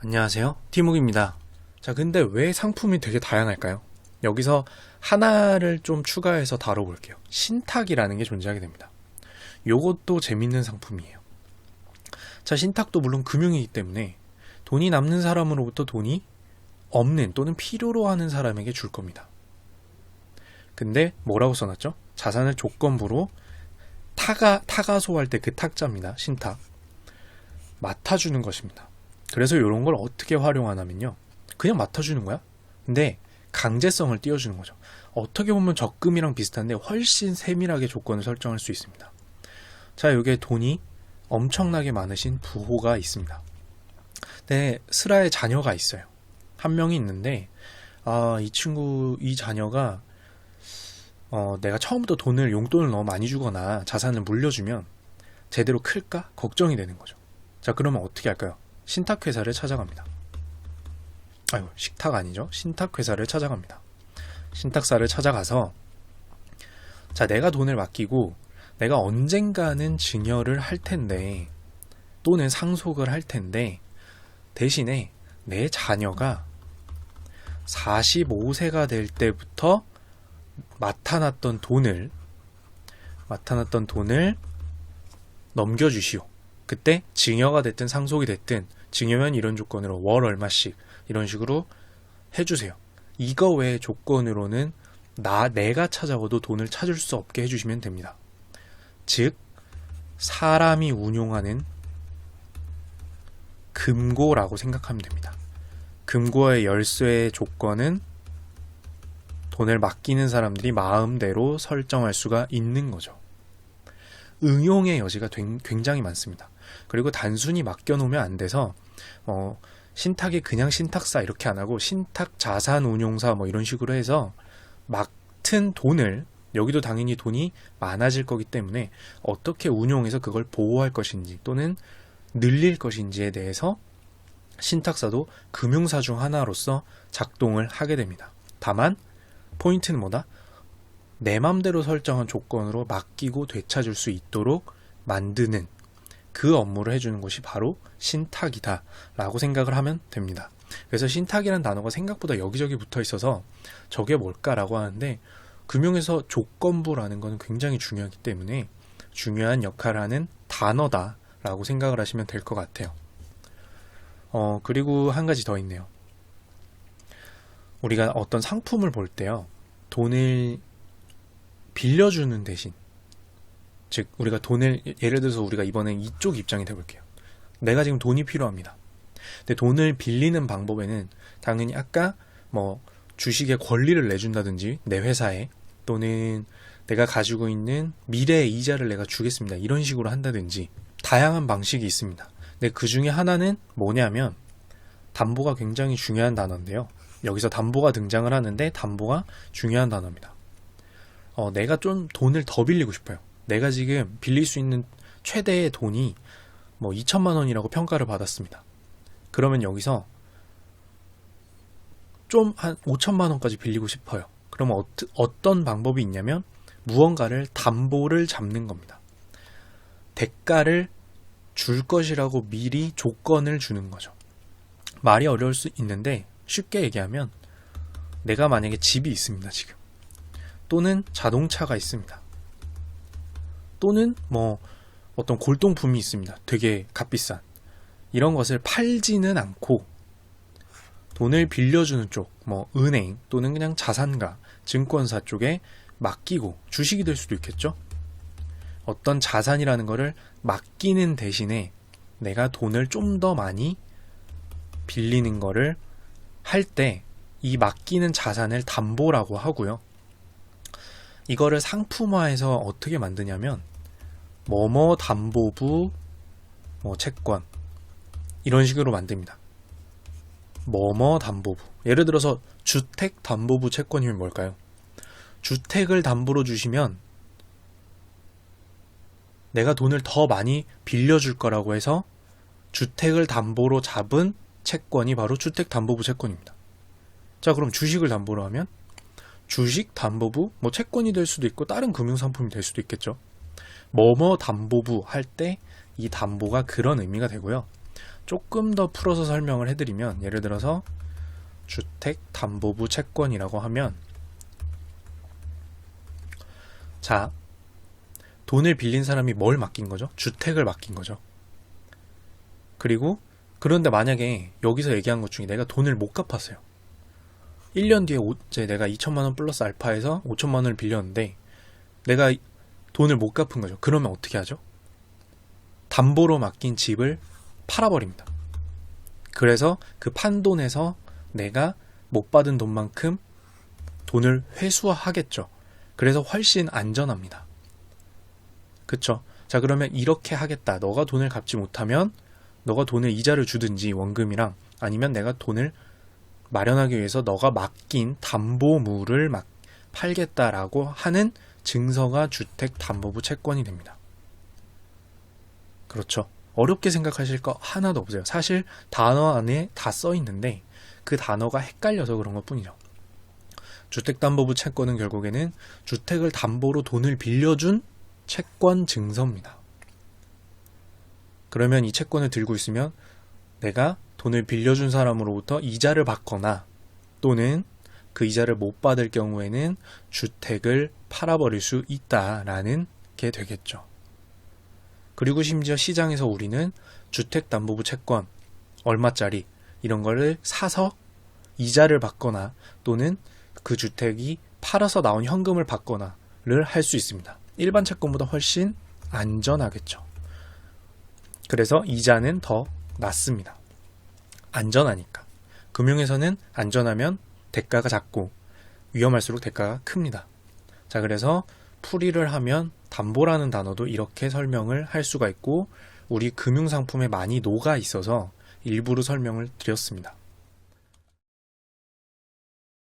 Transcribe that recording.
안녕하세요. 티묵입니다. 자, 근데 왜 상품이 되게 다양할까요? 여기서 하나를 좀 추가해서 다뤄볼게요. 신탁이라는 게 존재하게 됩니다. 요것도 재밌는 상품이에요. 자, 신탁도 물론 금융이기 때문에 돈이 남는 사람으로부터 돈이 없는 또는 필요로 하는 사람에게 줄 겁니다. 근데 뭐라고 써놨죠? 자산을 조건부로 타가소할 때 그 탁자입니다. 신탁. 맡아주는 것입니다. 그래서 이런 걸 어떻게 활용하냐면요. 그냥 맡아주는 거야. 근데 강제성을 띄워주는 거죠. 어떻게 보면 적금이랑 비슷한데 훨씬 세밀하게 조건을 설정할 수 있습니다. 자, 여기에 돈이 엄청나게 많으신 부호가 있습니다. 네, 슬아의 자녀가 있어요. 한 명이 있는데 이 자녀가 내가 처음부터 용돈을 너무 많이 주거나 자산을 물려주면 제대로 클까? 걱정이 되는 거죠. 자, 그러면 어떻게 할까요? 신탁회사를 찾아갑니다. 식탁 아니죠? 신탁회사를 찾아갑니다. 신탁사를 찾아가서 자, 내가 돈을 맡기고 내가 언젠가는 증여를 할 텐데 또는 상속을 할 텐데 대신에 내 자녀가 45세가 될 때부터 맡아놨던 돈을 넘겨주시오. 그때 증여가 됐든 상속이 됐든 증여면 이런 조건으로 월 얼마씩 이런 식으로 해주세요. 이거 외의 조건으로는 내가 찾아와도 돈을 찾을 수 없게 해주시면 됩니다. 즉 사람이 운용하는 금고라고 생각하면 됩니다. 금고의 열쇠의 조건은 돈을 맡기는 사람들이 마음대로 설정할 수가 있는 거죠. 응용의 여지가 굉장히 많습니다. 그리고 단순히 맡겨놓으면 안 돼서 신탁이 그냥 신탁사 이렇게 안 하고 신탁 자산운용사 이런 식으로 해서 맡은 돈을 여기도 당연히 돈이 많아질 거기 때문에 어떻게 운용해서 그걸 보호할 것인지 또는 늘릴 것인지에 대해서 신탁사도 금융사 중 하나로서 작동을 하게 됩니다. 다만 포인트는 뭐다? 내 맘대로 설정한 조건으로 맡기고 되찾을 수 있도록 만드는 그 업무를 해주는 것이 바로 신탁이다 라고 생각을 하면 됩니다. 그래서 신탁이라는 단어가 생각보다 여기저기 붙어 있어서 저게 뭘까라고 하는데 금융에서 조건부라는 것은 굉장히 중요하기 때문에 중요한 역할을 하는 단어다 라고 생각을 하시면 될 것 같아요. 그리고 한 가지 더 있네요. 우리가 어떤 상품을 볼 때요, 돈을 빌려주는 대신, 즉 우리가 돈을 예를 들어서 우리가 이번엔 이쪽 입장이 돼볼게요. 내가 지금 돈이 필요합니다. 근데 돈을 빌리는 방법에는 당연히 아까 주식의 권리를 내준다든지 내 회사에, 또는 내가 가지고 있는 미래의 이자를 내가 주겠습니다, 이런 식으로 한다든지 다양한 방식이 있습니다. 근데 그 중에 하나는 뭐냐면 담보가 굉장히 중요한 단어인데요. 여기서 담보가 등장을 하는데 담보가 중요한 단어입니다. 내가 좀 돈을 더 빌리고 싶어요. 내가 지금 빌릴 수 있는 최대의 돈이 2천만 원이라고 평가를 받았습니다. 그러면 여기서 좀 한 5천만 원까지 빌리고 싶어요. 그러면 어떤 방법이 있냐면 무언가를 담보를 잡는 겁니다. 대가를 줄 것이라고 미리 조건을 주는 거죠. 말이 어려울 수 있는데 쉽게 얘기하면 내가 만약에 집이 있습니다, 지금. 또는 자동차가 있습니다. 또는 어떤 골동품이 있습니다. 되게 값비싼. 이런 것을 팔지는 않고 돈을 빌려주는 쪽, 은행 또는 그냥 자산가, 증권사 쪽에 맡기고, 주식이 될 수도 있겠죠? 어떤 자산이라는 거를 맡기는 대신에 내가 돈을 좀 더 많이 빌리는 거를 할 때 이 맡기는 자산을 담보라고 하고요. 이거를 상품화해서 어떻게 만드냐면 담보부 채권 이런 식으로 만듭니다. 담보부. 예를 들어서 주택 담보부 채권이면 뭘까요? 주택을 담보로 주시면 내가 돈을 더 많이 빌려줄 거라고 해서 주택을 담보로 잡은 채권이 바로 주택담보부 채권입니다. 자, 그럼 주식을 담보로 하면 주식 담보부 채권이 될 수도 있고 다른 금융상품이 될 수도 있겠죠. 담보부 할 때 이 담보가 그런 의미가 되고요. 조금 더 풀어서 설명을 해드리면, 예를 들어서 주택담보부 채권이라고 하면, 자, 돈을 빌린 사람이 뭘 맡긴 거죠? 주택을 맡긴 거죠. 그리고 그런데 만약에 여기서 얘기한 것 중에 내가 돈을 못 갚았어요. 1년 뒤에 이제 내가 2천만 원 플러스 알파에서 5천만 원을 빌렸는데 내가 돈을 못 갚은 거죠. 그러면 어떻게 하죠? 담보로 맡긴 집을 팔아버립니다. 그래서 그 판돈에서 내가 못 받은 돈만큼 돈을 회수하겠죠. 그래서 훨씬 안전합니다. 그쵸? 자, 그러면 이렇게 하겠다. 너가 돈을 갚지 못하면 너가 돈을 이자를 주든지 원금이랑, 아니면 내가 돈을 마련하기 위해서 너가 맡긴 담보물을 팔겠다라고 하는 증서가 주택담보부 채권이 됩니다. 그렇죠. 어렵게 생각하실 거 하나도 없어요. 사실 단어 안에 다 써 있는데 그 단어가 헷갈려서 그런 것 뿐이죠. 주택담보부 채권은 결국에는 주택을 담보로 돈을 빌려준 채권 증서입니다. 그러면 이 채권을 들고 있으면 내가 돈을 빌려준 사람으로부터 이자를 받거나 또는 그 이자를 못 받을 경우에는 주택을 팔아버릴 수 있다라는 게 되겠죠. 그리고 심지어 시장에서 우리는 주택담보부 채권 얼마짜리 이런 거를 사서 이자를 받거나 또는 그 주택이 팔아서 나온 현금을 받거나를 할 수 있습니다. 일반 채권보다 훨씬 안전하겠죠. 그래서 이자는 더 낮습니다. 안전하니까. 금융에서는 안전하면 대가가 작고 위험할수록 대가가 큽니다. 자, 그래서 풀이를 하면 담보라는 단어도 이렇게 설명을 할 수가 있고 우리 금융상품에 많이 녹아 있어서 일부러 설명을 드렸습니다.